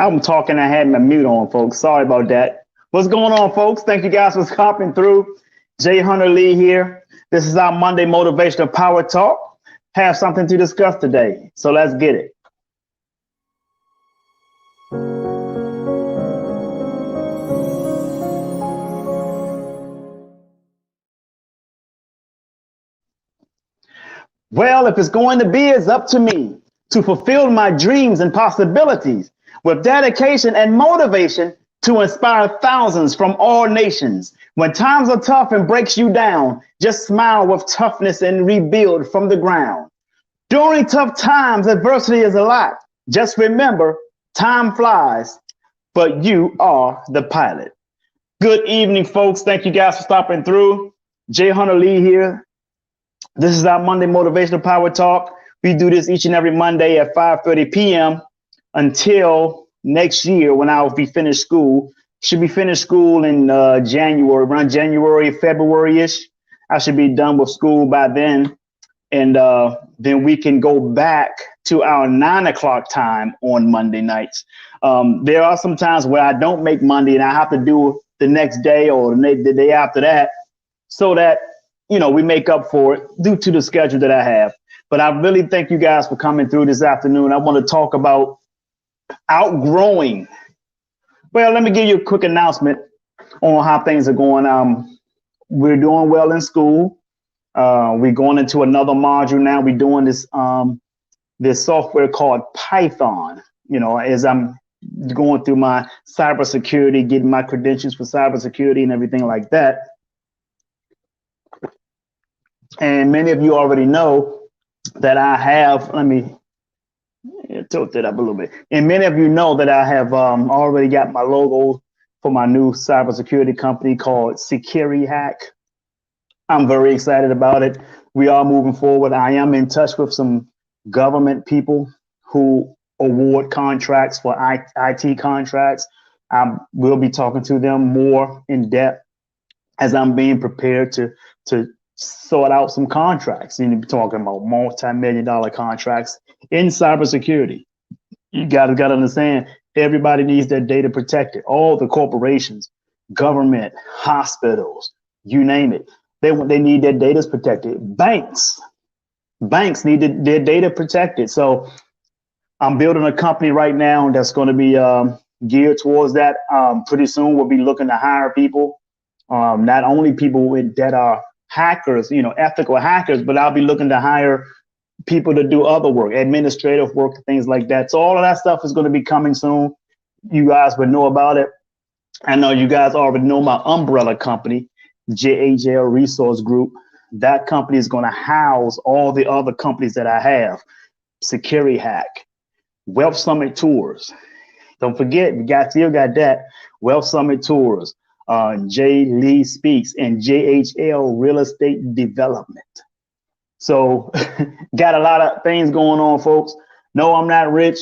I'm talking. I had my mute on, folks. Sorry about that. What's going on, folks? Thank you guys for hopping through. Jay Hunter Lee here. This is our Monday Motivational Power Talk. Have something to discuss today. So let's get it. Well, if it's going to be, it's up to me to fulfill my dreams and possibilities with dedication and motivation. to inspire thousands from all nations. When times are tough and breaks you down, just smile with toughness and rebuild from the ground. During tough times, adversity is a lot. Just remember, time flies, but you are the pilot. Good evening, folks. Thank you guys for stopping through. Jay Hunter Lee here. This is our Monday Motivational Power Talk. We do this each and every Monday at 5:30 p.m. until next year when I'll be finished school. Should be finished school in January, around January, February-ish. I should be done with school by then. And then we can go back to our 9 o'clock time on Monday nights. There are some times where I don't make Monday and I have to do the next day or the day after that so that, you know, we make up for it due to the schedule that I have. But I really thank you guys for coming through this afternoon. I want to talk about outgrowing. Well, let me give you a quick announcement on how things are going. We're doing well in school. We're going into another module now. We're doing this software called Python. You know, as I'm going through my cybersecurity, getting my credentials for cybersecurity and everything like that. And many of you already know that I have, let me tilt it up a little bit. And many of you know that I have already got my logo for my new cybersecurity company called Security Hack. I'm very excited about it. We are moving forward. I am in touch with some government people who award contracts for IT contracts. I will be talking to them more in depth as I'm being prepared to sort out some contracts. You know, talking about multi-million-dollar contracts in cybersecurity. You gotta understand, everybody needs their data protected. All the corporations, government, hospitals, you name it. They need their data protected. Banks need their data protected. So I'm building a company right now that's going to be geared towards that. Pretty soon we'll be looking to hire people, not only people that are hackers, you know, ethical hackers, but I'll be looking to hire people to do other work, administrative work, things like that. So all of that stuff is going to be coming soon. You guys would know about it. I know you guys already know my umbrella company, JHL Resource Group. That company is going to house all the other companies that I have. Security Hack, Wealth Summit Tours. Don't forget, we still got that. Wealth Summit Tours, J. Lee Speaks, and JHL Real Estate Development. So got a lot of things going on, folks. No, I'm not rich,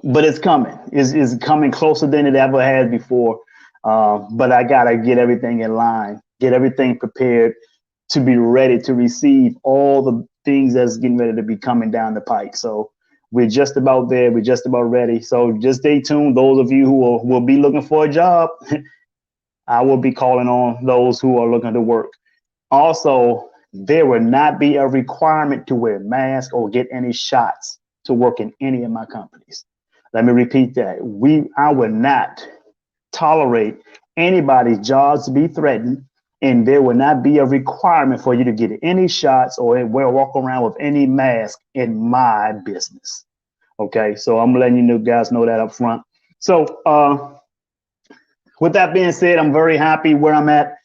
but it's coming. It's coming closer than it ever has before. But I got to get everything in line, get everything prepared to be ready to receive all the things that's getting ready to be coming down the pike. So we're just about there. We're just about ready. So just stay tuned. Those of you who will be looking for a job, I will be calling on those who are looking to work. Also, there will not be a requirement to wear a mask or get any shots to work in any of my companies. Let me repeat that. I will not tolerate anybody's jobs to be threatened, and there will not be a requirement for you to get any shots or walk around with any mask in my business. Okay, so I'm letting you guys know that up front. So with that being said, I'm very happy where I'm at.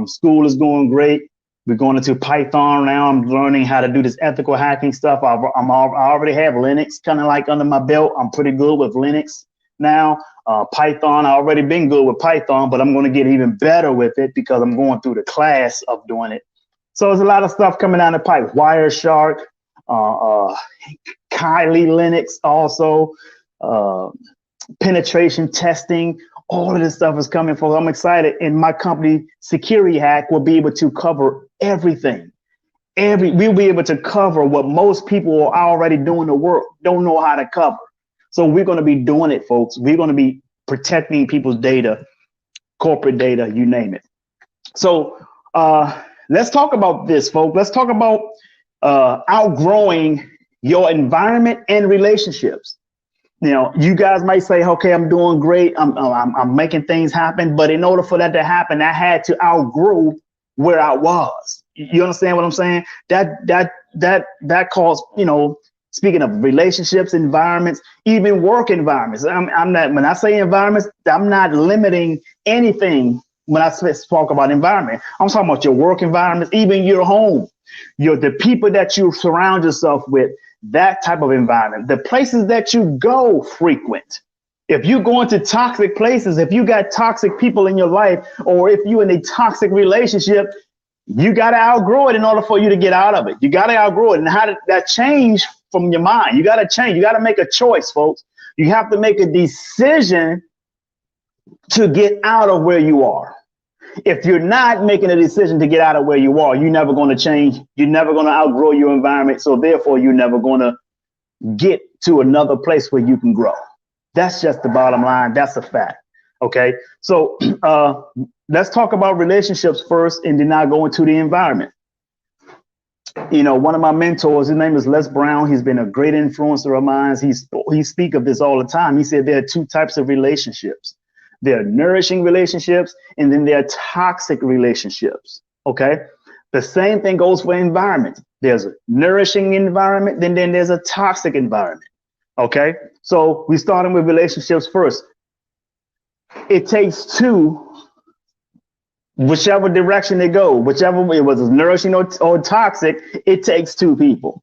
School is going great. We're going into Python now. I'm learning how to do this ethical hacking stuff. I already have Linux kind of like under my belt. I'm pretty good with Linux now. Python, I already been good with Python, but I'm going to get even better with it because I'm going through the class of doing it. So there's a lot of stuff coming down the pipe. Wireshark, Kylie Linux also, penetration testing. All of this stuff is coming forward. I'm excited. And my company, Security Hack, will be able to cover everything. We'll be able to cover what most people are already doing the work, don't know how to cover. So we're going to be doing it, folks. We're going to be protecting people's data, corporate data, you name it. So let's talk about this, folks. Let's talk about outgrowing your environment and relationships. You know, you guys might say, okay, I'm doing great. I'm making things happen. But in order for that to happen, I had to outgrow where I was. You understand what I'm saying? That caused, you know, Speaking of relationships, environments, even work environments. I'm not, when I say environments, I'm not limiting anything when I talk about environment. I'm talking about your work environments, even your home, the people that you surround yourself with, that type of environment, the places that you go frequent. If you go into toxic places, if you got toxic people in your life, or if you're in a toxic relationship, you got to outgrow it in order for you to get out of it. You got to outgrow it. And how did that change from your mind? You got to change. You got to make a choice, folks. You have to make a decision to get out of where you are. If you're not making a decision to get out of where you are, you're never going to change. You're never going to outgrow your environment. So therefore, you're never going to get to another place where you can grow. That's just the bottom line. That's a fact. Okay. So let's talk about relationships first, and then I'll go into the environment. You know, one of my mentors, his name is Les Brown. He's been a great influencer of mine. He speaks of this all the time. He said there are two types of relationships. There are nourishing relationships, and then there are toxic relationships. Okay. The same thing goes for environment. There's a nourishing environment, then there's a toxic environment. Okay. So we starting with relationships first. It takes two, whichever direction they go, whichever it was nourishing or toxic, it takes two people.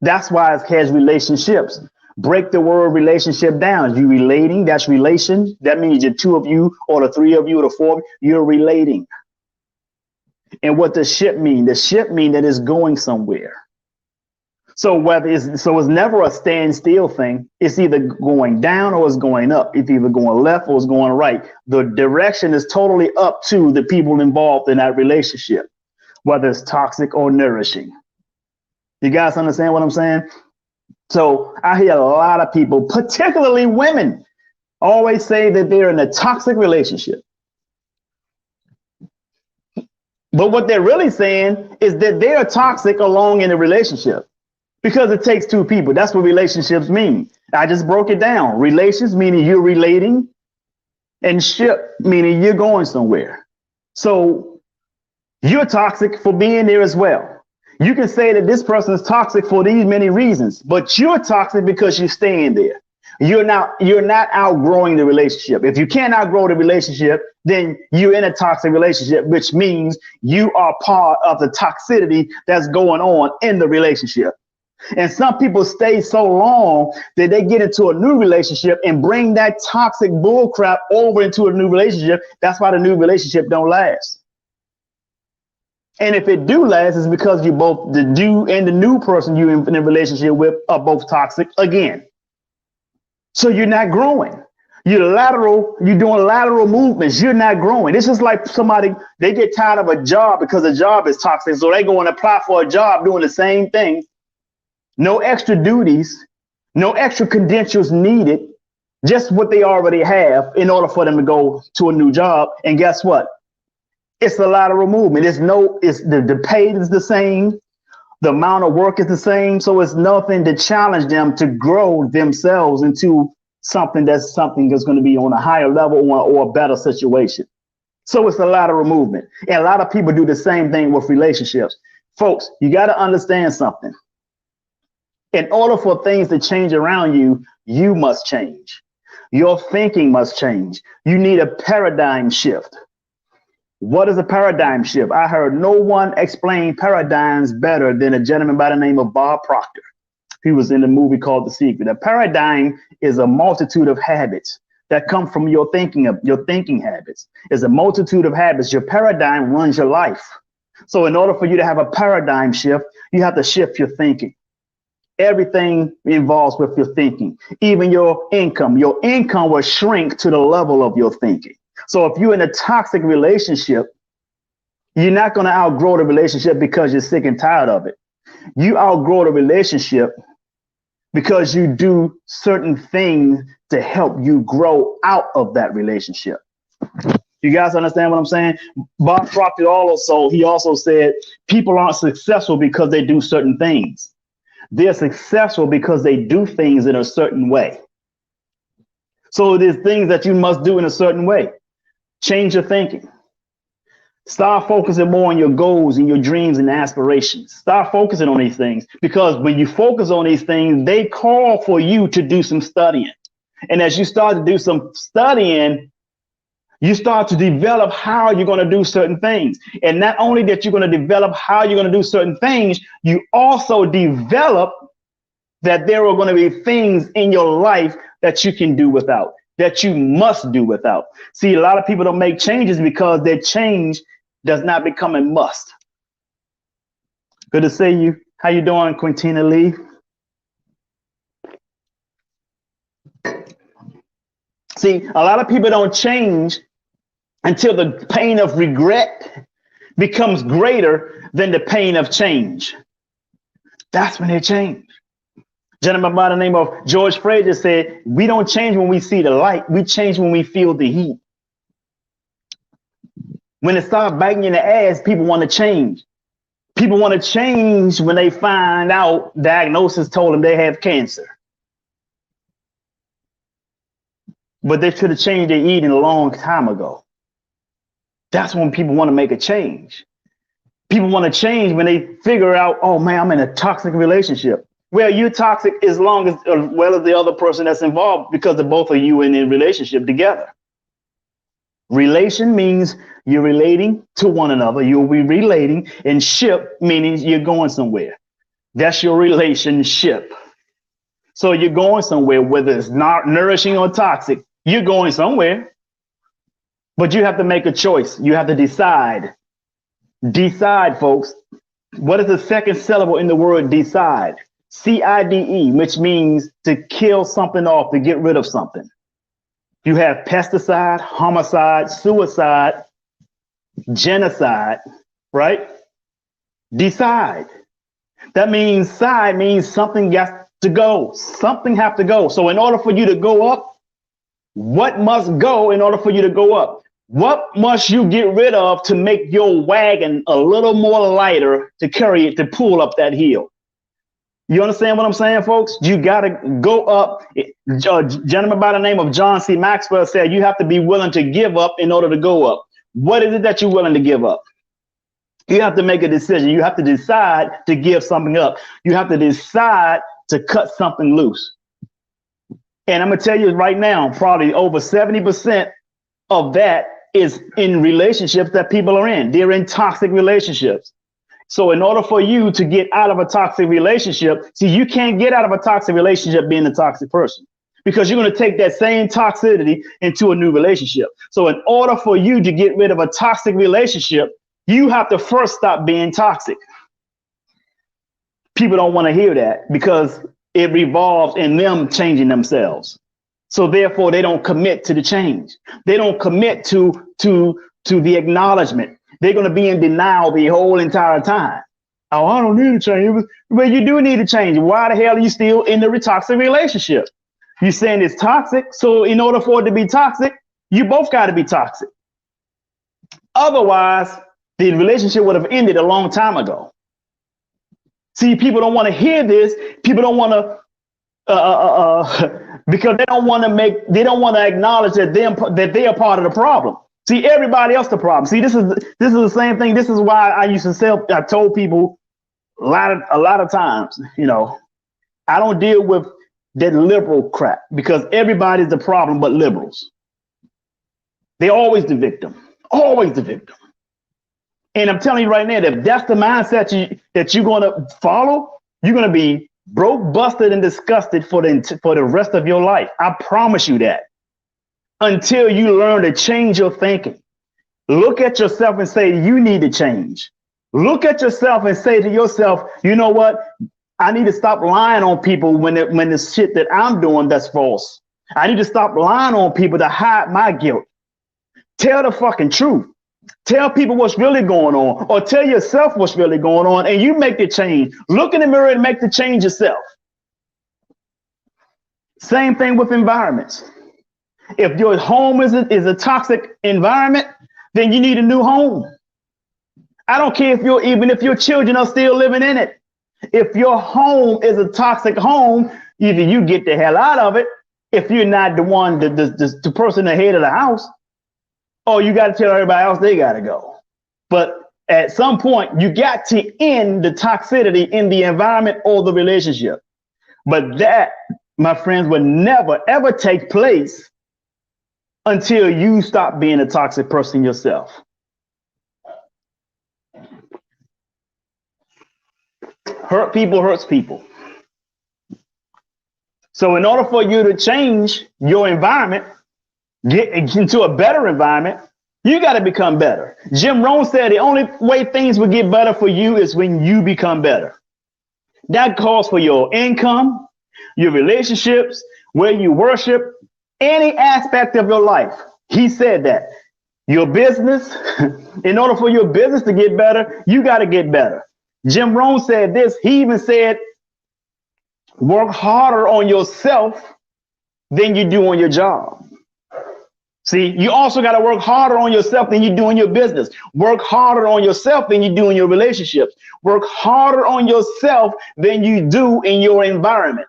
That's why it has relationships. Break the word relationship down. You relating, that's relation. That means the two of you or the three of you or the four of you, you're relating. And what does ship mean? The ship mean that it's going somewhere. So it's never a standstill thing. It's either going down or it's going up. It's either going left or it's going right. The direction is totally up to the people involved in that relationship, whether it's toxic or nourishing. You guys understand what I'm saying? So I hear a lot of people, particularly women, always say that they're in a toxic relationship. But what they're really saying is that they're toxic along in the relationship. Because it takes two people. That's what relationships mean. I just broke it down. Relations meaning you're relating, and ship meaning you're going somewhere. So you're toxic for being there as well. You can say that this person is toxic for these many reasons, but you're toxic because you're staying there. You're not outgrowing the relationship. If you can't outgrow the relationship, then you're in a toxic relationship, which means you are part of the toxicity that's going on in the relationship. And some people stay so long that they get into a new relationship and bring that toxic bull crap over into a new relationship. That's why the new relationship don't last. And if it do last, it's because you both, the you and the new person you in a relationship with are both toxic again. So you're not growing. You're doing lateral movements. You're not growing. It's just like somebody, they get tired of a job because the job is toxic. So they go and apply for a job doing the same thing. No extra duties, no extra credentials needed, just what they already have in order for them to go to a new job. And guess what? It's a lateral movement. The pay is the same. The amount of work is the same. So it's nothing to challenge them to grow themselves into something that's going to be on a higher level or a better situation. So it's a lateral movement. And a lot of people do the same thing with relationships. Folks, you got to understand something. In order for things to change around you, you must change. Your thinking must change. You need a paradigm shift. What is a paradigm shift? I heard no one explain paradigms better than a gentleman by the name of Bob Proctor. He was in the movie called The Secret. A paradigm is a multitude of habits that come from your thinking habits. It's a multitude of habits. Your paradigm runs your life. So in order for you to have a paradigm shift, you have to shift your thinking. Everything involves with your thinking, even your income. Your income will shrink to the level of your thinking. So if you're in a toxic relationship, you're not going to outgrow the relationship because you're sick and tired of it. You outgrow the relationship because you do certain things to help you grow out of that relationship. You guys understand what I'm saying? Bob Proctor also said people aren't successful because they do certain things. They're successful because they do things in a certain way. So there's things that you must do in a certain way. Change your thinking. Start focusing more on your goals and your dreams and aspirations. Start focusing on these things, because when you focus on these things, they call for you to do some studying. And as you start to do some studying, you start to develop how you're going to do certain things. And not only that you're going to develop how you're going to do certain things, you also develop that there are going to be things in your life that you can do without, that you must do without. See, a lot of people don't make changes because their change does not become a must. Good to see you. How you doing, Quintina Lee? See, a lot of people don't change until the pain of regret becomes greater than the pain of change. That's when they change. A gentleman by the name of George Fraser said, we don't change when we see the light, we change when we feel the heat. When it starts biting you in the ass, people want to change. People want to change when they find out diagnosis told them they have cancer. But they should have changed their eating a long time ago. That's when people want to make a change. People want to change when they figure out, oh man, I'm in a toxic relationship. Well, you're toxic as well as the other person that's involved, because the both of you in a relationship together. Relation means you're relating to one another. You'll be relating, and ship meaning you're going somewhere. That's your relationship. So you're going somewhere, whether it's not nourishing or toxic, you're going somewhere. But you have to make a choice. You have to decide. Decide, folks. What is the second syllable in the word decide? C-I-D-E, which means to kill something off, to get rid of something. You have pesticide, homicide, suicide, genocide, right? Decide. That means side means something got to go. Something have to go. So in order for you to go up, what must go in order for you to go up? What must you get rid of to make your wagon a little more lighter to carry it, to pull up that hill? You understand what I'm saying, folks? You got to go up. A gentleman by the name of John C. Maxwell said you have to be willing to give up in order to go up. What is it that you're willing to give up? You have to make a decision. You have to decide to give something up. You have to decide to cut something loose. And I'm going to tell you right now, probably over 70% of that is in relationships that people are in. They're in toxic relationships. So in order for you to get out of a toxic relationship, see, you can't get out of a toxic relationship being a toxic person, because you're going to take that same toxicity into a new relationship. So in order for you to get rid of a toxic relationship, you have to first stop being toxic. People don't want to hear that because it revolves in them changing themselves. So therefore, they don't commit to the change. They don't commit to the acknowledgement. They're going to be in denial the whole entire time. Oh, I don't need to change. Well, you do need to change. Why the hell are you still in the toxic relationship? You're saying it's toxic. So in order for it to be toxic, you both got to be toxic. Otherwise, the relationship would have ended a long time ago. See, people don't want to hear this. People don't want to, because they don't want to acknowledge that they are part of the problem. See, everybody else the problem. See, this is the same thing. This is why I used to I told people a lot of times, I don't deal with that liberal crap, because everybody's the problem but liberals. They're always the victim. Always the victim. And I'm telling you right now, that if that's the mindset that you're going to follow, you're going to be broke, busted, and disgusted for the rest of your life. I promise you that. Until you learn to change your thinking. Look at yourself and say, you need to change. Look at yourself and say to yourself, you know what? I need to stop lying on people when the shit that I'm doing that's false. I need to stop lying on people to hide my guilt. Tell the fucking truth. Tell people what's really going on, or tell yourself what's really going on, and you make the change. Look in the mirror and make the change yourself. Same thing with environments. If your home is a toxic environment, then you need a new home. I don't care even if your children are still living in it. If your home is a toxic home, either you get the hell out of it if you're not the one, the person ahead of the house, or you got to tell everybody else they got to go. But at some point, you got to end the toxicity in the environment or the relationship. But that, my friends, would never, ever take place until you stop being a toxic person yourself. Hurt people hurts people. So in order for you to change your environment, get into a better environment, you got to become better. Jim Rohn said the only way things will get better for you is when you become better. That calls for your income, your relationships, where you worship, any aspect of your life. He said that. Your business, in order for your business to get better, you got to get better. Jim Rohn said this. He even said, work harder on yourself than you do on your job. See, you also got to work harder on yourself than you do in your business. Work harder on yourself than you do in your relationships. Work harder on yourself than you do in your environment.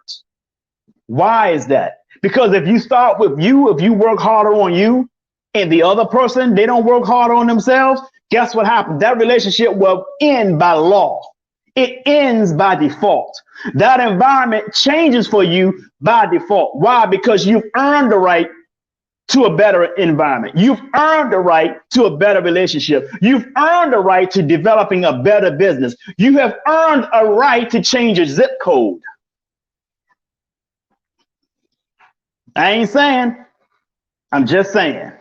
Why is that? Because if you start with you, if you work harder on you and the other person, they don't work harder on themselves, guess what happens? That relationship will end by law. It ends by default. That environment changes for you by default. Why? Because you've earned the right to a better environment. You've earned the right to a better relationship. You've earned the right to developing a better business. You have earned a right to change your zip code. I ain't saying, I'm just saying.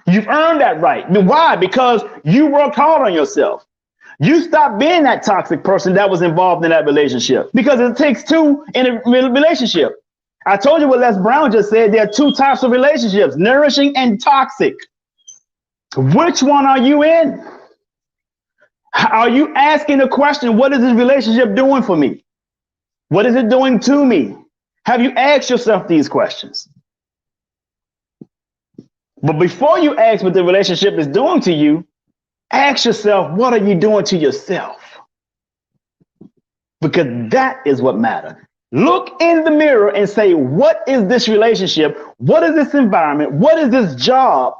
You've earned that right. Why? Because you worked hard on yourself. You stopped being that toxic person that was involved in that relationship, because it takes two in a relationship. I told you what Les Brown just said. There are two types of relationships, nourishing and toxic. Which one are you in? Are you asking the question, what is this relationship doing for me? What is it doing to me? Have you asked yourself these questions? But before you ask what the relationship is doing to you, ask yourself, what are you doing to yourself? Because that is what matters. Look in the mirror and say, what is this relationship? What is this environment? What is this job?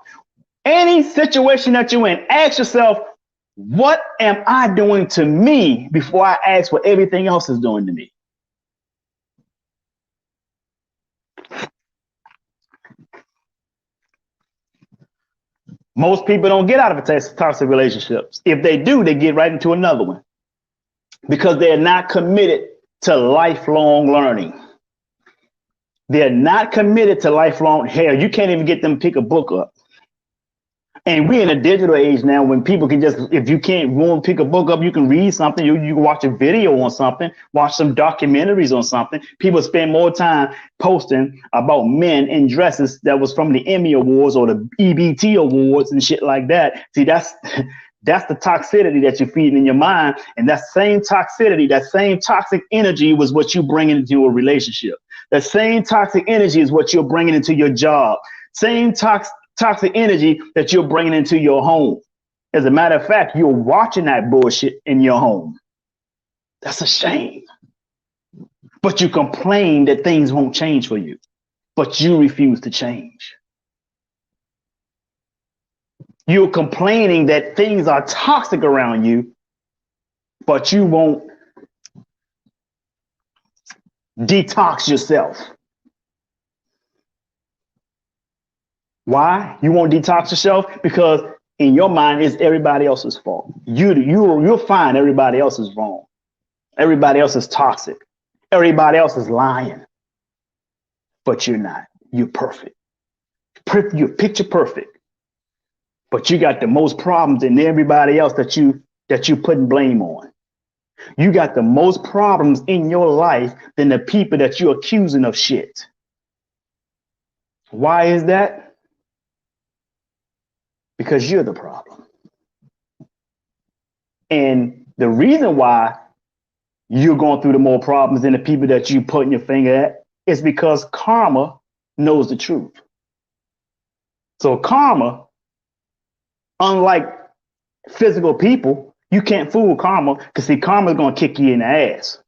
Any situation that you're in, ask yourself, what am I doing to me before I ask what everything else is doing to me? Most people don't get out of a toxic relationships. If they do, they get right into another one because they're not committed to lifelong learning. They're not committed to lifelong. Hell, you can't even get them to pick a book up. And we're in a digital age now when people can just, if you can't want to pick a book up, you can read something, you can watch a video on something, watch some documentaries on something. People spend more time posting about men in dresses that was from the Emmy Awards or the EBT Awards and shit like that. See, that's the toxicity that you're feeding in your mind. And that same toxicity, that same toxic energy was what you bringing into a relationship. That same toxic energy is what you're bringing into your job. Same toxic energy that you're bringing into your home. As a matter of fact, you're watching that bullshit in your home. That's a shame. But you complain that things won't change for you, but you refuse to change. You're complaining that things are toxic around you, but you won't detox yourself. Why? You won't detox yourself? Because in your mind, it's everybody else's fault. You'll find everybody else is wrong. Everybody else is toxic. Everybody else is lying. But you're not. You're perfect. You're picture perfect. But you got the most problems than everybody else that you putting blame on. You got the most problems in your life than the people that you're accusing of shit. Why is that? Because you're the problem. And the reason why you're going through the more problems than the people that you putting your finger at is because karma knows the truth. So karma, unlike physical people, you can't fool karma, because see, karma is going to kick you in the ass.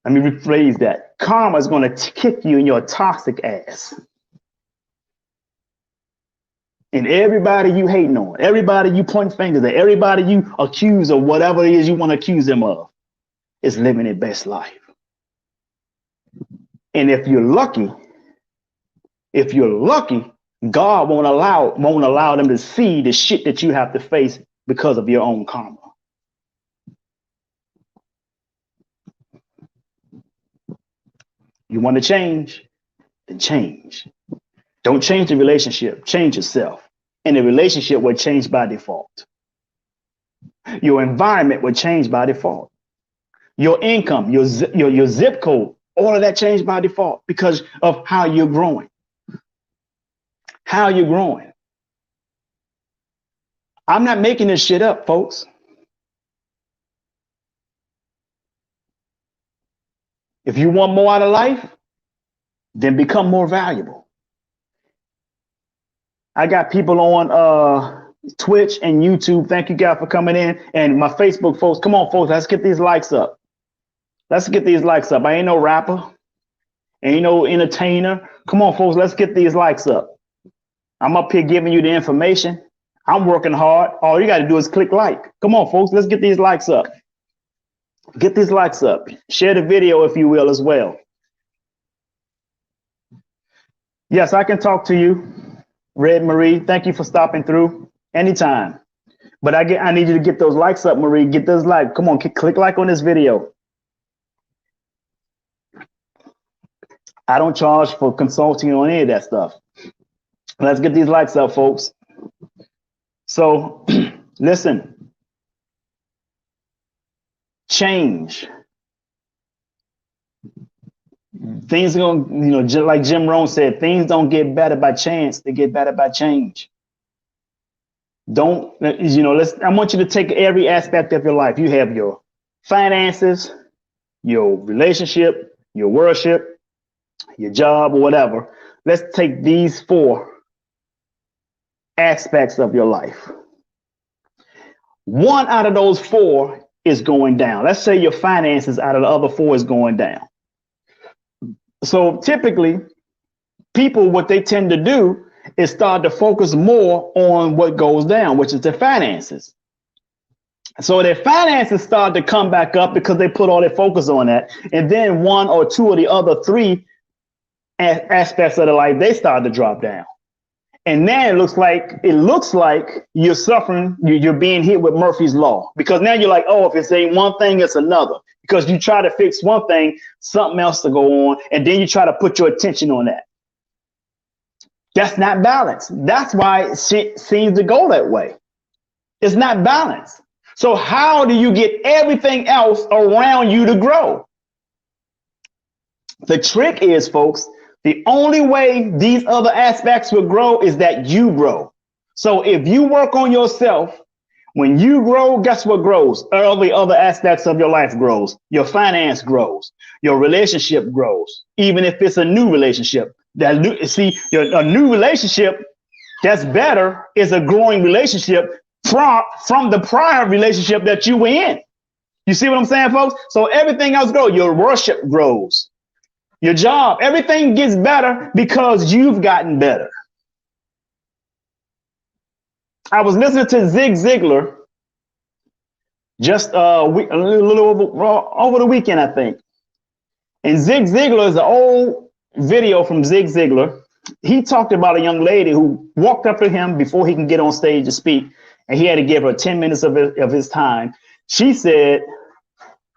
Let me rephrase that. Karma is going to kick you in your toxic ass. And everybody you hating on, everybody you point fingers at, everybody you accuse of whatever it is you want to accuse them of is living their best life. And if you're lucky, God won't allow them to see the shit that you have to face because of your own karma. You want to change? Then change. Don't change the relationship, change yourself. And the relationship will change by default. Your environment will change by default. Your income, your zip code, all of that changed by default because of how you're growing. How you're growing. I'm not making this shit up, folks. If you want more out of life, then become more valuable. I got people on Twitch and YouTube. Thank you guys for coming in. And my Facebook folks, come on, folks, let's get these likes up. Let's get these likes up. I ain't no rapper, ain't no entertainer. Come on, folks, let's get these likes up. I'm up here giving you the information. I'm working hard. All you got to do is click like. Come on, folks, let's get these likes up. Get these likes up. Share the video, if you will, as well. Yes, I can talk to you. Red Marie, thank you for stopping through anytime. But I need you to get those likes up, Marie. Get those likes. Come on, click like on this video. I don't charge for consulting on any of that stuff. Let's get these likes up, folks. So listen, change. Things are going, just like Jim Rohn said, things don't get better by chance. They get better by change. I want you to take every aspect of your life. You have your finances, your relationship, your worship, your job, or whatever. Let's take these 4 aspects of your life. One out of those 4 is going down. Let's say your finances out of the other 4 is going down. So typically, people, what they tend to do is start to focus more on what goes down, which is their finances. So their finances start to come back up because they put all their focus on that. And then 1 or 2 of the other 3 aspects of their life, they start to drop down. And now it looks like you're suffering, you're being hit with Murphy's Law, because now you're like, oh, if it's ain't one thing, it's another. Because you try to fix one thing, something else to go on, and then you try to put your attention on that. That's not balance. That's why it seems to go that way. It's not balance. So how do you get everything else around you to grow? The trick is, folks, the only way these other aspects will grow is that you grow. So if you work on yourself, when you grow, guess what grows? All the other aspects of your life grows. Your finance grows. Your relationship grows. Even if it's a new relationship. A new relationship that's better is a growing relationship from the prior relationship that you were in. You see what I'm saying, folks? So everything else grows. Your worship grows. Your job, everything gets better because you've gotten better. I was listening to Zig Ziglar just a little over the weekend, I think. And Zig Ziglar is an old video from Zig Ziglar. He talked about a young lady who walked up to him before he can get on stage to speak, and he had to give her 10 minutes of his time. She said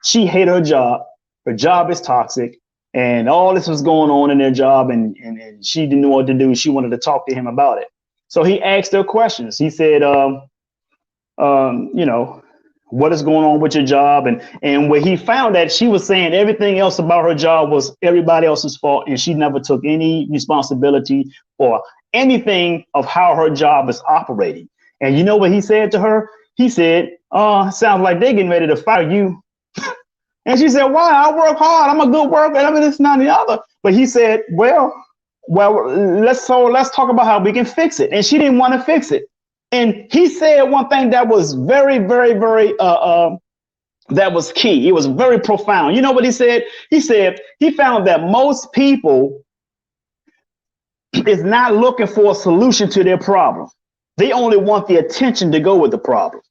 she hated her job. Her job is toxic. And all this was going on in their job, and she didn't know what to do. She wanted to talk to him about it. So he asked her questions. He said, what is going on with your job? And when he found that she was saying everything else about her job was everybody else's fault, and she never took any responsibility for anything of how her job is operating. And you know what he said to her? He said, sounds like they're getting ready to fire you. And she said, why? I work hard. I'm a good worker. I mean, it's not the other. But he said, well, let's talk about how we can fix it. And she didn't want to fix it. And he said one thing that was very, very, very, that was key. It was very profound. You know what he said? He said he found that most people is not looking for a solution to their problem. They only want the attention to go with the problem.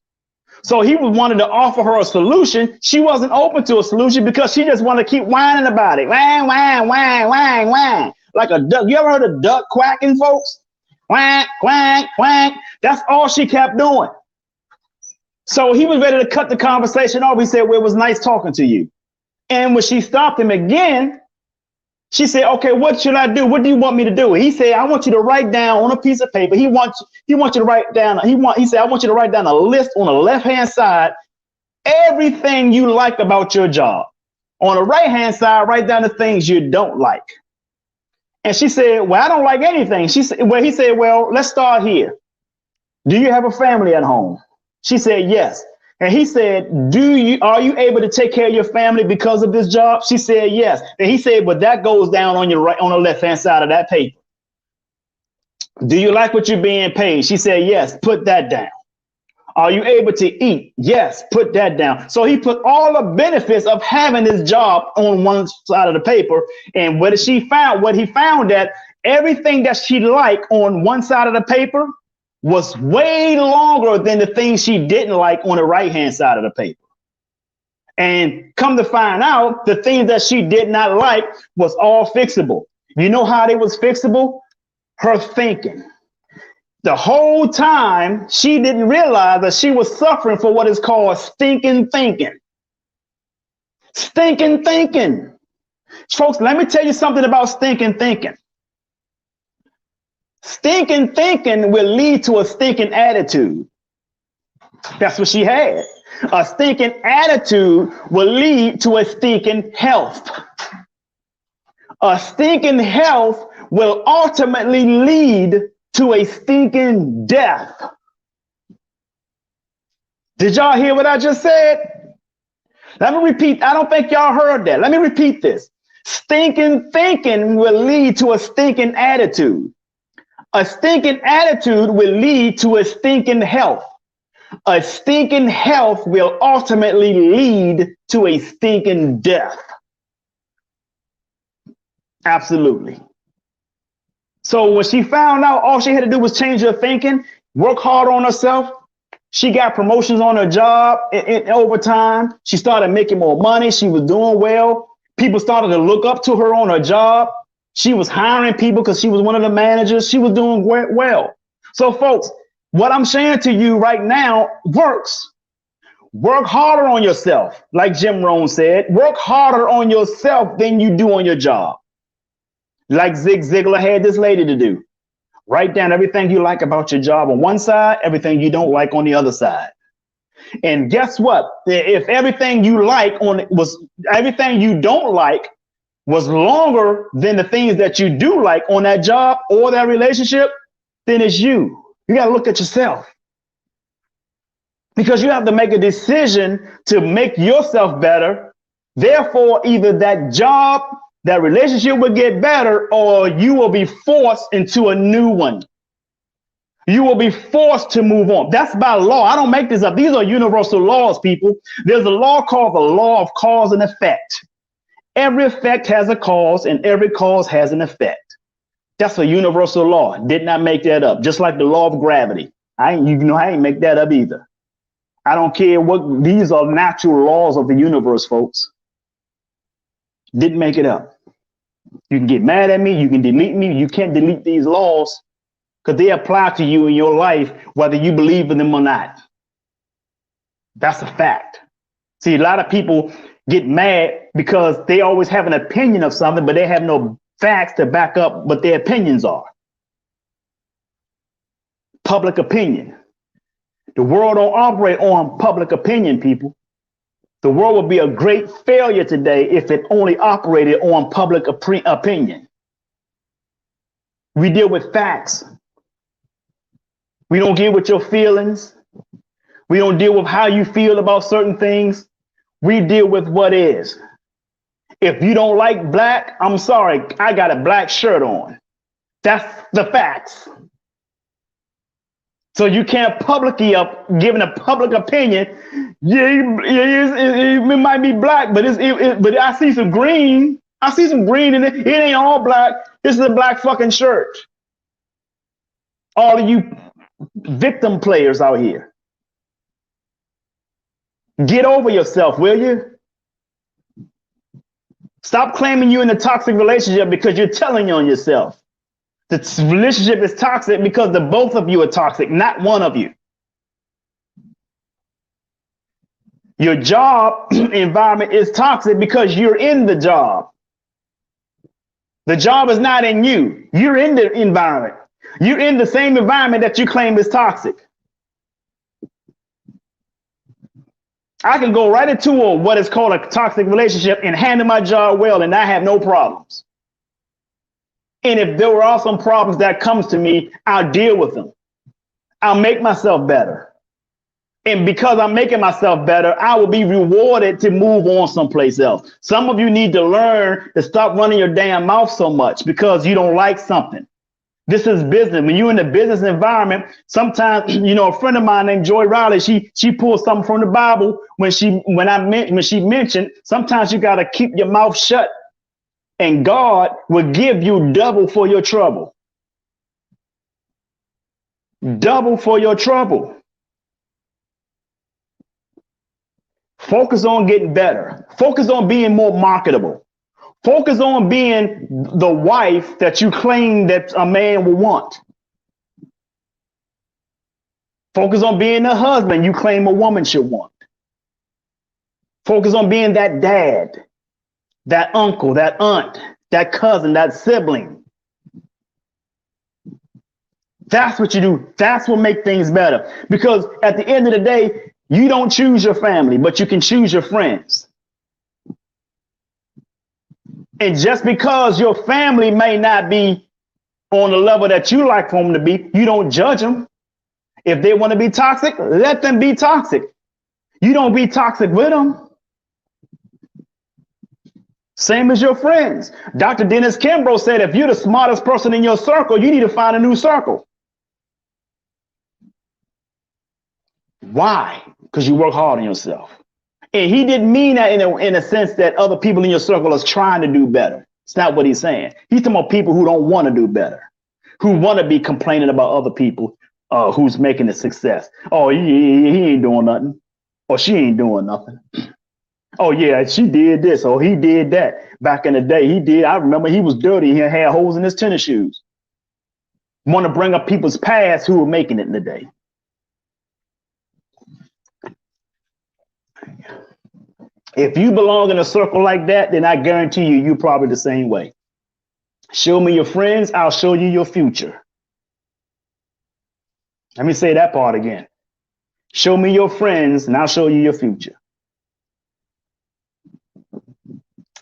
So he wanted to offer her a solution. She wasn't open to a solution because she just wanted to keep whining about it. Whine, whine, whine, whine, whine. Like a duck. You ever heard a duck quacking, folks? Quack, quack, quack. That's all she kept doing. So he was ready to cut the conversation off. He said, well, it was nice talking to you. And when she stopped him again, she said, okay, what should I do? What do you want me to do? He said, I want you to write down on a piece of paper. He wants you to write down. He said, I want you to write down a list on the left-hand side, everything you like about your job. On the right-hand side, write down the things you don't like. And she said, well, I don't like anything. He said, well, let's start here. Do you have a family at home? She said, yes. And he said, are you able to take care of your family because of this job? She said, yes. And he said, but that goes down on your on the left-hand side of that paper. Do you like what you're being paid? She said, yes, put that down. Are you able to eat? Yes, put that down. So he put all the benefits of having this job on one side of the paper. And what he found that everything that she liked on one side of the paper was way longer than the things she didn't like on the right-hand side of the paper. And come to find out, the things that she did not like was all fixable. You know how they was fixable? Her thinking. The whole time, she didn't realize that she was suffering for what is called stinking thinking. Stinking thinking. Folks, let me tell you something about stinking thinking. Stinking thinking will lead to a stinking attitude. That's what she had. A stinking attitude will lead to a stinking health. A stinking health will ultimately lead to a stinking death. Did y'all hear what I just said? Let me repeat. I don't think y'all heard that. Let me repeat this. Stinking thinking will lead to a stinking attitude. A stinking attitude will lead to a stinking health. A stinking health will ultimately lead to a stinking death. Absolutely. So when she found out, all she had to do was change her thinking, work harder on herself. She got promotions on her job in overtime. She started making more money. She was doing well. People started to look up to her on her job. She was hiring people because she was one of the managers. She was doing well. So, folks, what I'm saying to you right now works. Work harder on yourself. Like Jim Rohn said, work harder on yourself than you do on your job. Like Zig Ziglar had this lady to do. Write down everything you like about your job on one side, everything you don't like on the other side. And guess what? If everything you like everything you don't like was longer than the things that you do like on that job or that relationship, then it's you. You got to look at yourself. Because you have to make a decision to make yourself better. Therefore, either that job, that relationship will get better, or you will be forced into a new one. You will be forced to move on. That's by law. I don't make this up. These are universal laws, people. There's a law called the law of cause and effect. Every effect has a cause, and every cause has an effect. That's a universal law. Did not make that up. Just like the law of gravity. I ain't make that up either. I don't care what. These are natural laws of the universe, folks. Didn't make it up. You can get mad at me. You can delete me. You can't delete these laws because they apply to you in your life, whether you believe in them or not. That's a fact. See, a lot of people get mad because they always have an opinion of something, but they have no facts to back up what their opinions are. Public opinion. The world don't operate on public opinion, people. The world would be a great failure today if it only operated on public opinion. We deal with facts. We don't deal with your feelings. We don't deal with how you feel about certain things. We deal with what is. If you don't like black, I'm sorry, I got a black shirt on. That's the facts. So you can't publicly giving a public opinion. Yeah, it might be black, but but I see some green. I see some green in it. It ain't all black. This is a black fucking shirt. All of you victim players out here. Get over yourself, will you? Stop claiming you're in a toxic relationship because you're telling on yourself. The relationship is toxic because the both of you are toxic, not one of you. Your job environment is toxic because you're in the job. The job is not in you. You're in the environment. You're in the same environment that you claim is toxic. I can go right into what is called a toxic relationship and handle my job well, and I have no problems. And if there are some problems that comes to me, I'll deal with them. I'll make myself better. And because I'm making myself better, I will be rewarded to move on someplace else. Some of you need to learn to stop running your damn mouth so much because you don't like something. This is business. When you're in the business environment, sometimes, a friend of mine named Joy Riley, she pulled something from the Bible when she mentioned, sometimes you got to keep your mouth shut and God will give you double for your trouble. Double for your trouble. Focus on getting better. Focus on being more marketable. Focus on being the wife that you claim that a man will want. Focus on being the husband you claim a woman should want. Focus on being that dad, that uncle, that aunt, that cousin, that sibling. That's what you do. That's what makes things better. Because at the end of the day, you don't choose your family, but you can choose your friends. And just because your family may not be on the level that you like for them to be, you don't judge them. If they want to be toxic, let them be toxic. You don't be toxic with them. Same as your friends. Dr. Dennis Kimbrough said, if you're the smartest person in your circle, you need to find a new circle. Why? Because you work hard on yourself. And he didn't mean that in a sense that other people in your circle is trying to do better. It's not what he's saying. He's talking about people who don't want to do better, who want to be complaining about other people who's making a success. Oh, he ain't doing nothing. Or she ain't doing nothing. Oh, yeah, she did this. Or he did that. Back in the day, he did. I remember he was dirty. He had holes in his tennis shoes. Want to bring up people's past who were making it in the day. If you belong in a circle like that, then I guarantee you're probably the same way. Show me your friends, I'll show you your future. Let me say that part again. Show me your friends and I'll show you your future.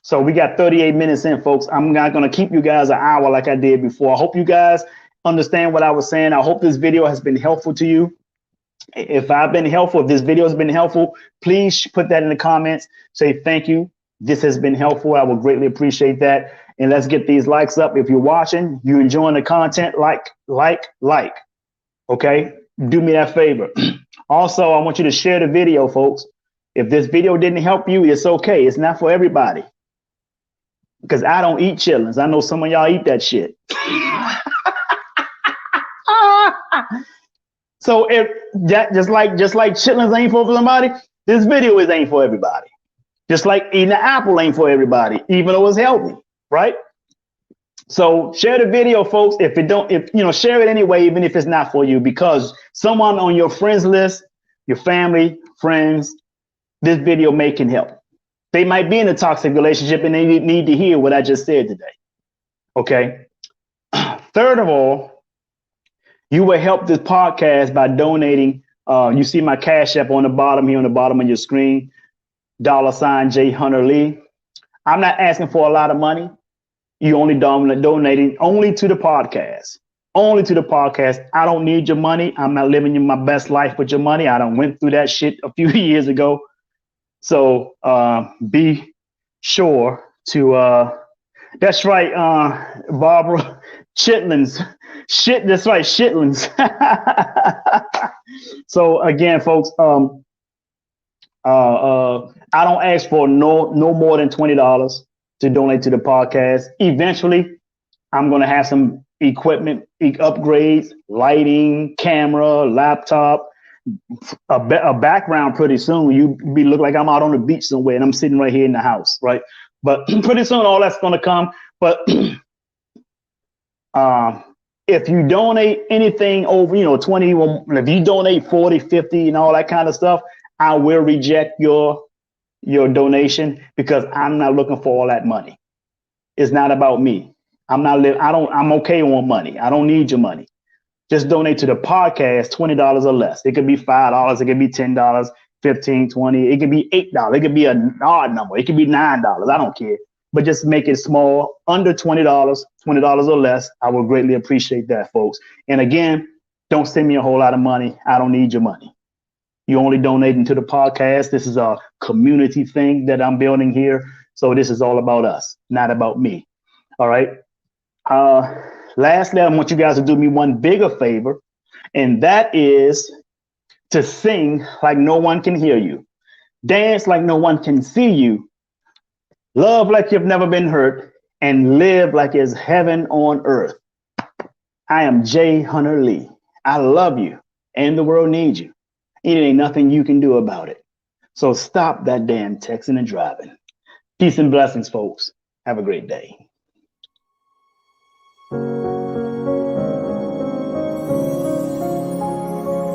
So we got 38 minutes in, folks. I'm not going to keep you guys an hour like I did before. I hope you guys understand what I was saying. I hope this video has been helpful to you. If I've been helpful, if this video has been helpful, please put that in the comments. Say thank you. This has been helpful. I would greatly appreciate that. And let's get these likes up. If you're watching, you're enjoying the content, like. Okay? Do me that favor. Also, I want you to share the video, folks. If this video didn't help you, it's okay. It's not for everybody. Because I don't eat chitlins. I know some of y'all eat that shit. So if that just like chitlins ain't for somebody, this video ain't for everybody. Just like eating an apple ain't for everybody, even though it's healthy, right? So share the video, folks. Share it anyway, even if it's not for you, because someone on your friends list, your family, friends, this video can help. They might be in a toxic relationship and they need to hear what I just said today. Okay. Third of all, you will help this podcast by donating. You see my Cash App on the bottom here on the bottom of your screen, $ J Hunter Lee. I'm not asking for a lot of money. You only donating only to the podcast. Only to the podcast. I don't need your money. I'm not living my best life with your money. I done went through that shit a few years ago. So be sure to that's right, Barbara. Chitlins. Shit, that's right, shitlins. So again, folks, I don't ask for no more than $20 to donate to the podcast. Eventually, I'm going to have some equipment, upgrades, lighting, camera, laptop, a background. Pretty soon you be look like I'm out on the beach somewhere and I'm sitting right here in the house, right? But pretty soon all that's going to come. But if you donate anything over, 20, if you donate 40, 50 and all that kind of stuff, I will reject your donation because I'm not looking for all that money. It's not about me. I'm okay on money. I don't need your money. Just donate to the podcast $20 or less. It could be $5, it could be $10, 15, 20, it could be $8, it could be an odd number, it could be $9. I don't care. But just make it small, under $20, $20 or less. I would greatly appreciate that, folks. And again, don't send me a whole lot of money. I don't need your money. You only donating to the podcast. This is a community thing that I'm building here. So this is all about us, not about me. All right. Lastly, I want you guys to do me one bigger favor, and that is to sing like no one can hear you, dance like no one can see you, love like you've never been hurt, and live like it's heaven on earth. I am Jay Hunter Lee. I love you, and the world needs you. It ain't nothing you can do about it. So stop that damn texting and driving. Peace and blessings, folks. Have a great day.